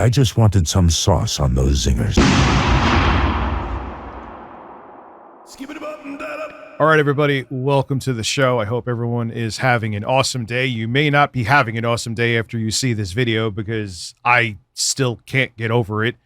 I just wanted some sauce on those zingers. All right, everybody, welcome to the show. I hope everyone is having an awesome day. You may not be having an awesome day after you see this video because I still can't get over it,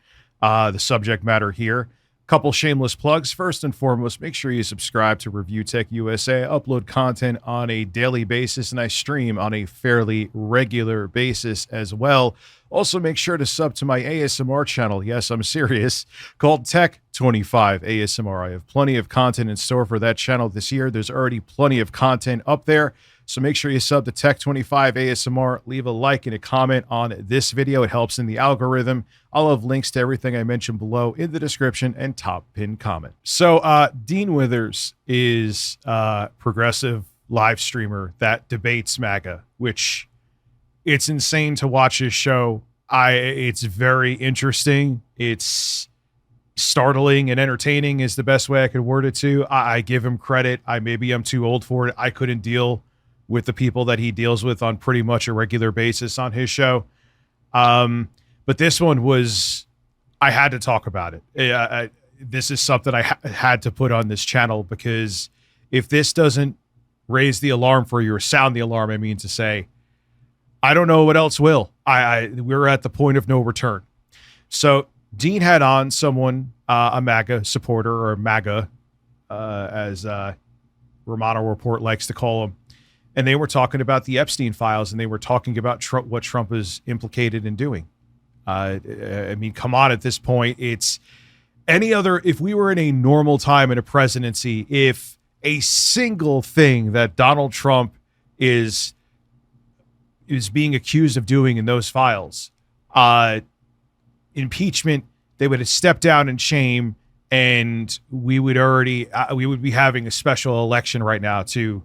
the subject matter here. Couple shameless plugs. First and foremost, make sure you subscribe to Review Tech USA. I upload content on a daily basis, and I stream on a fairly regular basis as well. Also, make sure to sub to my ASMR channel. Yes, I'm serious. Called Tech 25 ASMR. I have plenty of content in store for that channel this year. There's already plenty of content up there. So make sure you sub to Tech 25 ASMR. Leave a like and a comment on this video. It helps in the algorithm. I'll have links to everything I mentioned below in the description and top pinned comment. So Dean Withers is a progressive live streamer that debates Maga, which it's insane to watch his show. It's very interesting. It's startling and entertaining is the best way I could word it to. I give him credit. Maybe I'm too old for it. I couldn't deal with the people that he deals with on pretty much a regular basis on his show. But this one was, I had to talk about it. This is something I had to put on this channel because if this doesn't raise the alarm for you or sound the alarm, I mean to say, I don't know what else will. We're at the point of no return. So Dean had on someone, a Maga supporter or Maga, as Romano Report likes to call him. And they were talking about the Epstein files, and they were talking about Trump, what Trump is implicated in doing. I mean, come on, at this point, it's any other, if we were in a normal time in a presidency, if a single thing that Donald Trump is being accused of doing in those files, impeachment, they would have stepped down in shame, and we would be having a special election right now to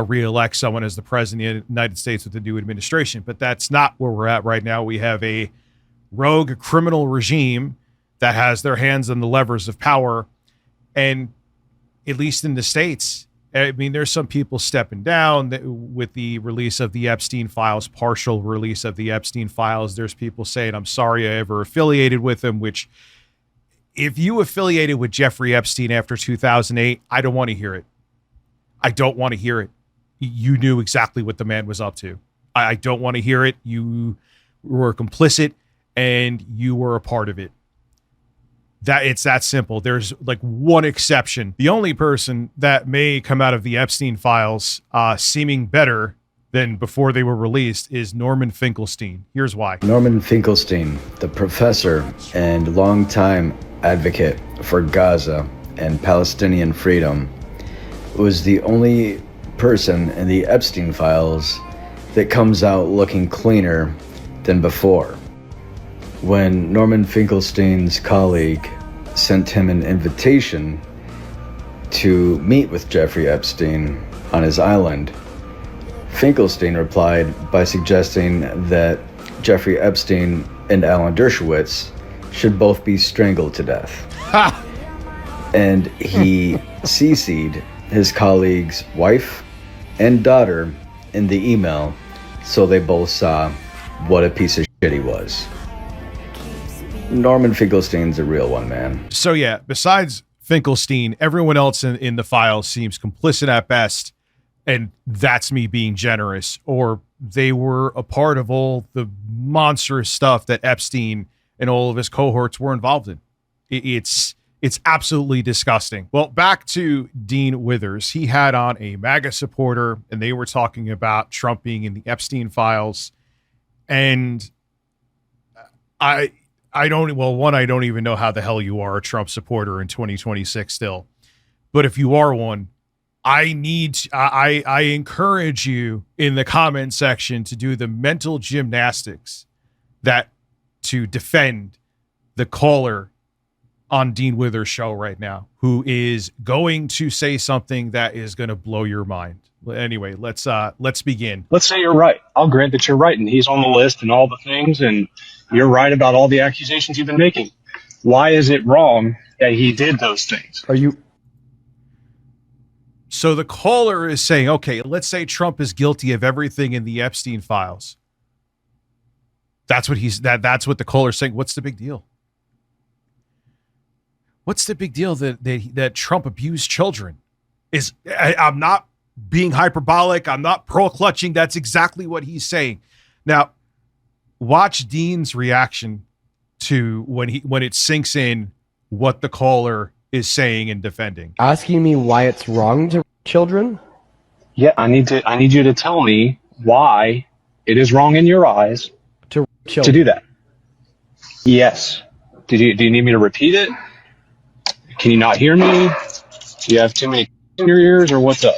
re-elect someone as the president of the United States with the new administration. But that's not where we're at right now. We have a rogue criminal regime that has their hands on the levers of power. And at least in the States, I mean, there's some people stepping down with the release of the Epstein files, partial release of the Epstein files. There's people saying, I'm sorry I ever affiliated with him, which if you affiliated with Jeffrey Epstein after 2008, I don't want to hear it. I don't want to hear it. You knew exactly what the man was up to. I don't want to hear it. You were complicit and you were a part of it. It's that simple. There's like one exception. The only person that may come out of the Epstein files seeming better than before they were released is Norman Finkelstein. Here's why. Norman Finkelstein, the professor and longtime advocate for Gaza and Palestinian freedom, was the only person in the Epstein files that comes out looking cleaner than before. When Norman Finkelstein's colleague sent him an invitation to meet with Jeffrey Epstein on his island, Finkelstein replied by suggesting that Jeffrey Epstein and Alan Dershowitz should both be strangled to death. Ha! And he CC'd his colleague's wife and daughter in the email, so they both saw what a piece of shit he was. Norman Finkelstein's a real one, man. So yeah, besides Finkelstein, everyone else in the file seems complicit at best, and that's me being generous, or they were a part of all the monstrous stuff that Epstein and all of his cohorts were involved in. It's absolutely disgusting. Well, back to Dean Withers. He had on a MAGA supporter, and they were talking about Trump being in the Epstein files. And I don't even know how the hell you are a Trump supporter in 2026 still. But if you are one, I encourage you in the comment section to do the mental gymnastics to defend the caller on Dean Withers' show right now, who is going to say something that is going to blow your mind. Anyway, let's begin. Let's say you're right. I'll grant that you're right, and he's on the list and all the things, and you're right about all the accusations you've been making. Why is it wrong that he did those things? So the caller is saying, okay, let's say Trump is guilty of everything in the Epstein files. That's what that's what the caller's saying. What's the big deal? What's the big deal that Trump abused children? I'm not being hyperbolic. I'm not pearl clutching. That's exactly what he's saying. Now, watch Dean's reaction to when it sinks in what the caller is saying and defending. Asking me why it's wrong to children? Yeah, I need you to tell me why it is wrong in your eyes To to do that. Yes. Do you need me to repeat it? Can you not hear me? Do you have too many in your ears, or what's up?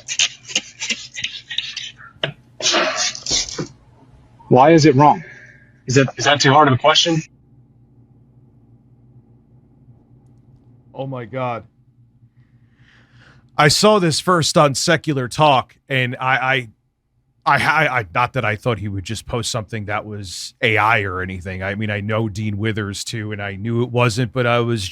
Why is it wrong? Is that too hard of a question? Oh my God. I saw this first on Secular Talk, and I not that I thought he would just post something that was AI or anything. I mean, I know Dean Withers too, and I knew it wasn't, but I was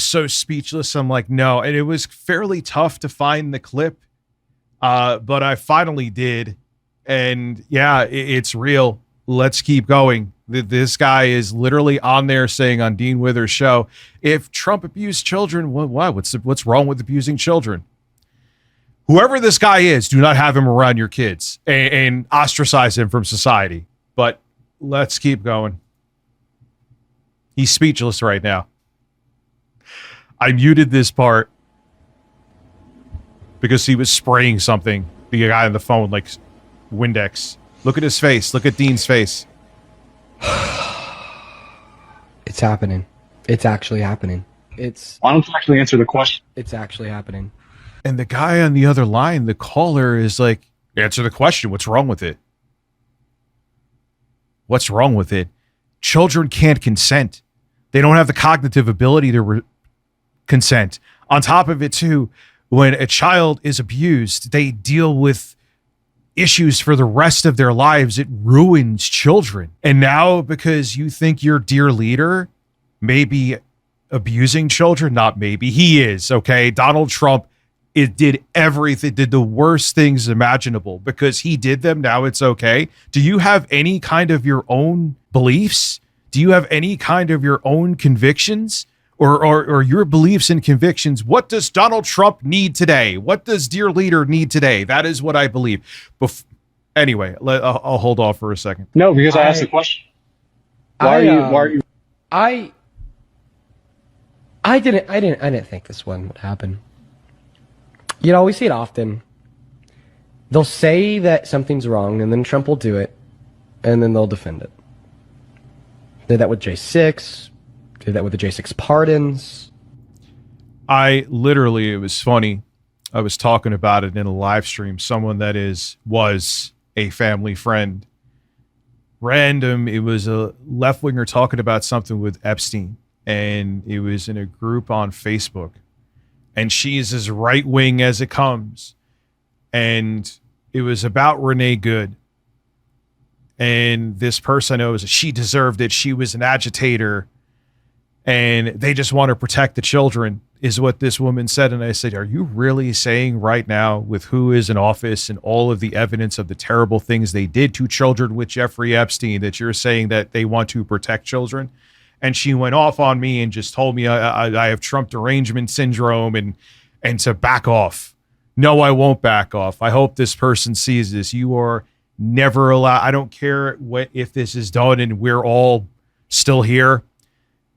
so speechless. I'm like, no. And it was fairly tough to find the clip, but I finally did. And yeah, it's real. Let's keep going. This guy is literally on there saying on Dean Withers' show, if Trump abused children, why? What's wrong with abusing children? Whoever this guy is, do not have him around your kids and ostracize him from society. But let's keep going. He's speechless right now. I muted this part because he was spraying something. The guy on the phone, like Windex. Look at his face. Look at Dean's face. It's happening. It's actually happening. Why don't you actually answer the question? It's actually happening. And the guy on the other line, the caller, is like, answer the question. What's wrong with it? What's wrong with it? Children can't consent. They don't have the cognitive ability to consent. On top of it, too, when a child is abused, they deal with issues for the rest of their lives. It ruins children. And now, because you think your dear leader may be abusing children, not maybe, he is, okay? Donald Trump did everything, did the worst things imaginable. Because he did them, now it's okay. Do you have any kind of your own beliefs? Do you have any kind of your own convictions? Or your beliefs and convictions? What does Donald Trump need today? What does dear leader need today? That is what I believe. Anyway, I'll hold off for a second. No, because I asked the question. Why are you? I didn't think this one would happen. You know, we see it often. They'll say that something's wrong, and then Trump will do it, and then they'll defend it. Did that with J6. Did that with the J6 pardons. It was funny. I was talking about it in a live stream. Someone that was a family friend. Random. It was a left winger talking about something with Epstein. And it was in a group on Facebook. And she's as right wing as it comes. And it was about Renee Good. And this person knows she deserved it. She was an agitator. And they just want to protect the children, is what this woman said. And I said, are you really saying right now, with who is in office and all of the evidence of the terrible things they did to children with Jeffrey Epstein, that you're saying that they want to protect children? And she went off on me and just told me I have Trump derangement syndrome and to back off. No, I won't back off. I hope this person sees this. You are never allowed. I don't care if this is done and we're all still here,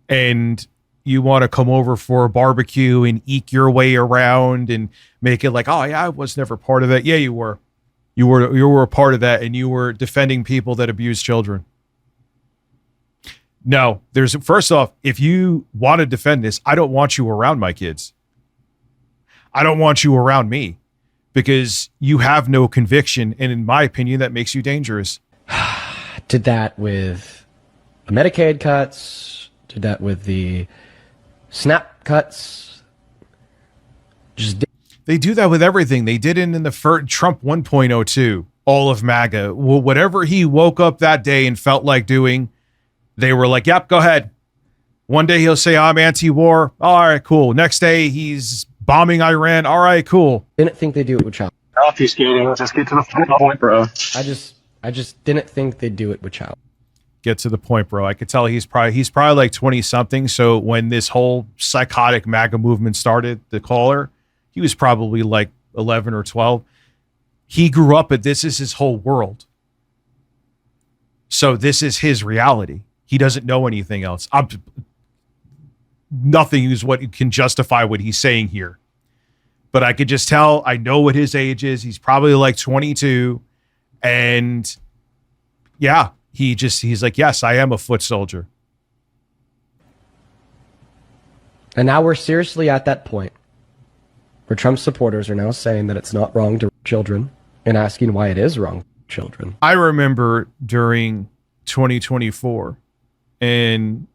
and you want to come over for a barbecue and eke your way around and make it like, oh yeah, I was never part of that. Yeah, you were. You were a part of that, and you were defending people that abuse children. No, first off, if you want to defend this, I don't want you around my kids. I don't want you around me, because you have no conviction, and in my opinion, that makes you dangerous. Did that with the Medicaid cuts. Did that with the SNAP cuts. They do that with everything. They did it in the Trump 1.02, all of MAGA. Whatever he woke up that day and felt like doing, they were like, yep, go ahead. One day he'll say, I'm anti-war. All right, cool. Next day he's bombing Iran. All right, cool. Didn't think they do it with child. Obfuscating. Let's just get to the point, bro. I just didn't think they'd do it with child. Get to the point, bro. I could tell he's probably like 20 something. So when this whole psychotic MAGA movement started, the caller, he was probably like 11 or 12. He grew up at this is his whole world. So this is his reality. He doesn't know anything else. Nothing is what can justify what he's saying here. But I could just tell, I know what his age is. He's probably like 22. And yeah, he's like, yes, I am a foot soldier. And now we're seriously at that point where Trump supporters are now saying that it's not wrong to rape children and asking why it is wrong for children. I remember during 2024 and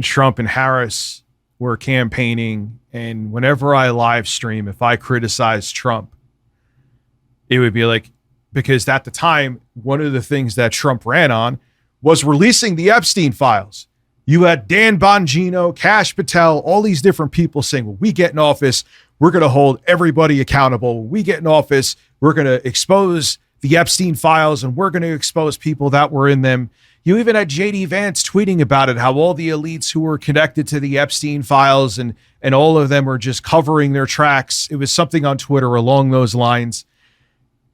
Trump and Harris were campaigning, and whenever I live stream, if I criticize Trump, it would be like, because at the time, one of the things that Trump ran on was releasing the Epstein files. You had Dan Bongino, Kash Patel, all these different people saying, when we get in office, we're going to hold everybody accountable. When we get in office, we're going to expose the Epstein files and we're going to expose people that were in them. You even had JD Vance tweeting about it, how all the elites who were connected to the Epstein files and all of them are just covering their tracks. It was something on Twitter along those lines.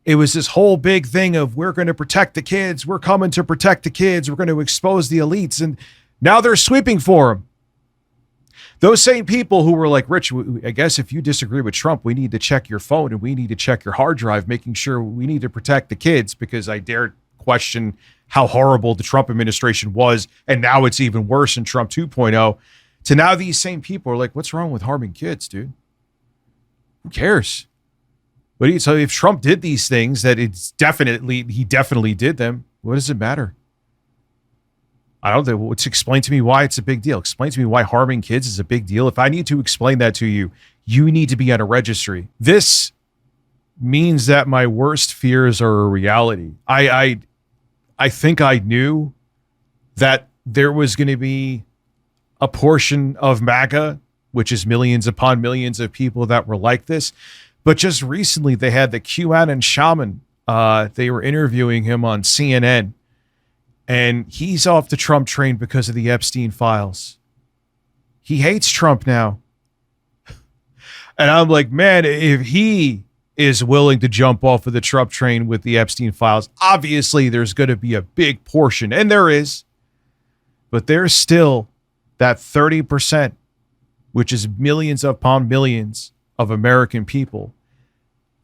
It was this whole big thing of we're going to protect the kids. We're coming to protect the kids. We're going to expose the elites. And now they're sweeping for them. Those same people who were like, Rich, I guess if you disagree with Trump, we need to check your phone and we need to check your hard drive, making sure we need to protect the kids, because I dared question how horrible the Trump administration was. And now it's even worse in Trump 2.0. To now these same people are like, what's wrong with harming kids, dude? Who cares? So if Trump did these things, that he definitely did them, what does it matter? I don't know. Explain to me why it's a big deal. Explain to me why harming kids is a big deal. If I need to explain that to you, you need to be on a registry. This means that my worst fears are a reality. I think I knew that there was going to be a portion of MAGA, which is millions upon millions of people that were like this. But just recently, they had the QAnon shaman. They were interviewing him on CNN. And he's off the Trump train because of the Epstein files. He hates Trump now. And I'm like, man, if he is willing to jump off of the Trump train with the Epstein files, obviously there's going to be a big portion, and there is, but there's still that 30%, which is millions upon millions of American people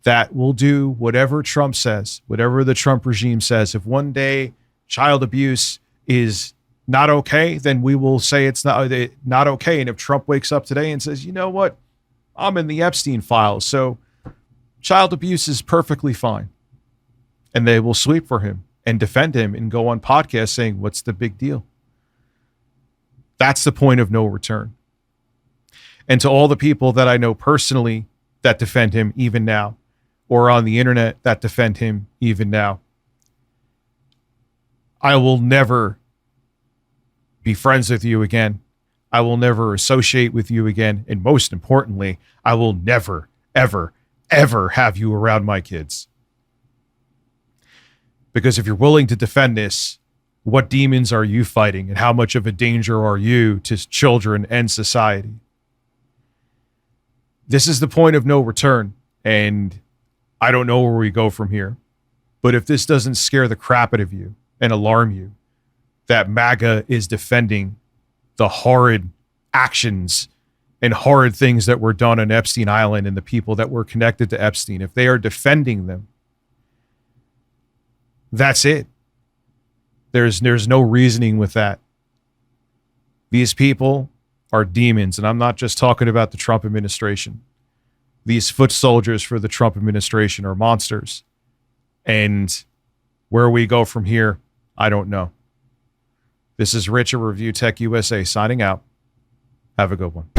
that will do whatever Trump says, whatever the Trump regime says. If one day child abuse is not okay, then we will say it's not okay. And if Trump wakes up today and says, you know what, I'm in the Epstein files, so child abuse is perfectly fine, and they will sweep for him and defend him and go on podcasts saying, what's the big deal? That's the point of no return. And to all the people that I know personally that defend him even now, or on the internet that defend him even now, I will never be friends with you again. I will never associate with you again. And most importantly, I will never, ever, ever have you around my kids. Because if you're willing to defend this, what demons are you fighting, and how much of a danger are you to children and society? This is the point of no return, and I don't know where we go from here. But if this doesn't scare the crap out of you and alarm you, that MAGA is defending the horrid actions and horrid things that were done on Epstein Island and the people that were connected to Epstein, if they are defending them, that's it. There's no reasoning with that. These people are demons, and I'm not just talking about the Trump administration. These foot soldiers for the Trump administration are monsters. And where we go from here, I don't know. This is Rich of Review Tech USA signing out. Have a good one.